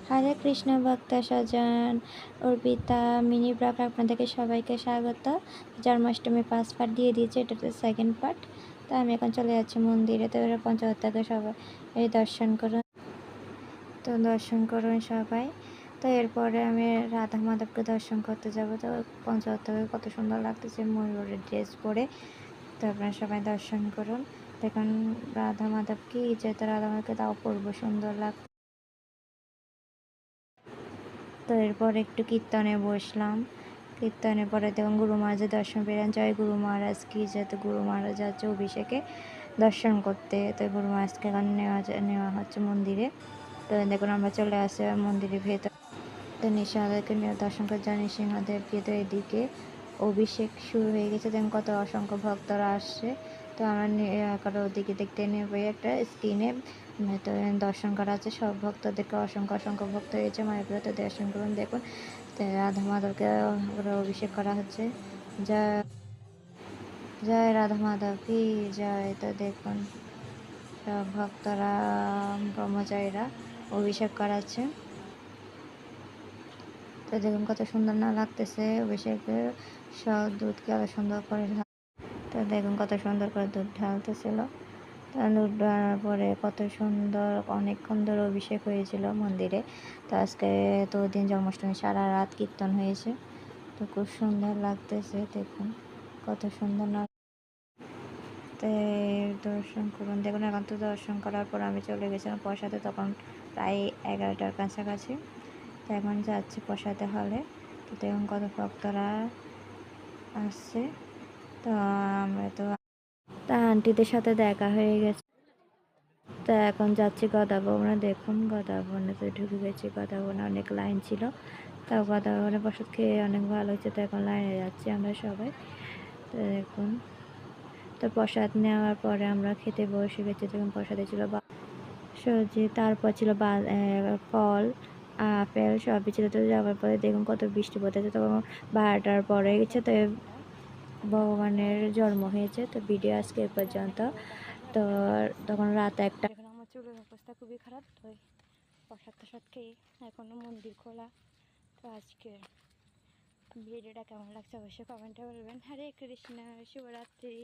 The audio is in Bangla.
হরে কৃষ্ণ ভক্ত স্বজন অর্পিতা মিনি ব্লগ আপনাদেরকে সবাইকে স্বাগত। জন্মাষ্টমী 5 পার্ট দিয়ে দিয়েছে, এটা তো সেকেন্ড পার্ট। তো আমি এখন চলে যাচ্ছি মন্দিরে। তো এরা পঞ্চহত্যাকে সবাই এই দর্শন করুন, তো দর্শন করুন সবাই। তো এরপরে আমি রাধা মাধবকে দর্শন করতে যাব। তো পঞ্চহত্যাকে কত সুন্দর লাগতেছে ময়ূরের ড্রেস পরে। তো আপনারা সবাই দর্শন করুন, দেখুন রাধা মাধব কি যে, তো রাধা মাধবকে তাও অপূর্ব সুন্দর লাগছে। তো এরপর একটু কীর্তনে বসলাম। কীর্তনে পরে দেখুন গুরু মহারাজের দর্শন পেলেন। জয় গুরু মহারাজ কি, যেহেতু গুরু মহারাজ যাচ্ছে অভিষেকে দর্শন করতে। তো গুরু মহারাজকে এখন নেওয়া হচ্ছে মন্দিরে। তো দেখুন আমরা চলে আসি মন্দিরের ভেতর। তো নৃসিংহদেবকে দর্শন করে যায় নৃসিংহদেবকে। তো এদিকে অভিষেক শুরু হয়ে গেছে, দেখুন কত অসংখ্য ভক্তরা আসছে। তো আমরা ওদিকে দেখতে নেবে একটা স্ক্রিনে তো দর্শন করা আছে সব ভক্তদেরকে। অসংখ্য অসংখ্য ভক্ত হয়েছে মায়ের, তো দর্শন করুন। দেখুন রাধা মাধবকে অভিষেক করা হচ্ছে। জয় জয় রাধা মাধব কি জয়। তো দেখুন সব ভক্তরা ব্রহ্মচারীরা অভিষেক করাচ্ছে। তো দেখুন কত সুন্দর না লাগতেছে অভিষেকে, সব দুধকে আরো সুন্দর করে তো দেখুন কত সুন্দর করে দুধ ঢালতেছিল। তো দুধ ঢালার পরে কত সুন্দর অনেকক্ষণ ধরে অভিষেক হয়েছিল মন্দিরে। তো আজকে তো দিন জন্মাষ্টমী সারা রাত কীর্তন হয়েছে। তো খুব সুন্দর লাগতেছে, দেখুন কত সুন্দর না। তো দর্শন করুন, দেখুন এখন তো দর্শন করার পর আমি চলে গেছিলাম প্রসাদে, তখন প্রায় 11টার কাছাকাছি। তো এখন যাচ্ছি প্রসাদে হলে। তো দেখুন কত ভক্তরা আসছে। তো আমরা তো আন্টিদের সাথে দেখা হয়ে গেছে। তো এখন যাচ্ছি গদা ভবনে। দেখুন গদা ভবনে তো ঢুকে গেছি। গদা ভবনে অনেক লাইন ছিল, তাও গদা ভবনে প্রসাদ খেয়ে অনেক ভালো হয়েছে। তো এখন লাইনে যাচ্ছি আমরা সবাই। তো দেখুন তো প্রসাদ নেওয়ার পরে আমরা খেতে বসে গেছি। দেখুন প্রসাদে ছিল সবজি, তারপর ছিল ফল আপেল সবই ছিল। তো যাওয়ার পরে দেখুন কত বৃষ্টি পড়তেছে। তখন 12টার পরে গেছে। তো ভগবানের জন্ম হয়েছে। তো ভিডিও আজকে এ পর্যন্ত। তো তখন রাত 1টা। এখন আমার চুলের অবস্থা খুবই খারাপ। তো প্রসাদ খেয়ে এখনো মন্দির খোলা। তো আজকে ভিডিওটা কেমন লাগছে অবশ্যই কমেন্টে বলবেন। হরে কৃষ্ণ, শুভরাত্রি।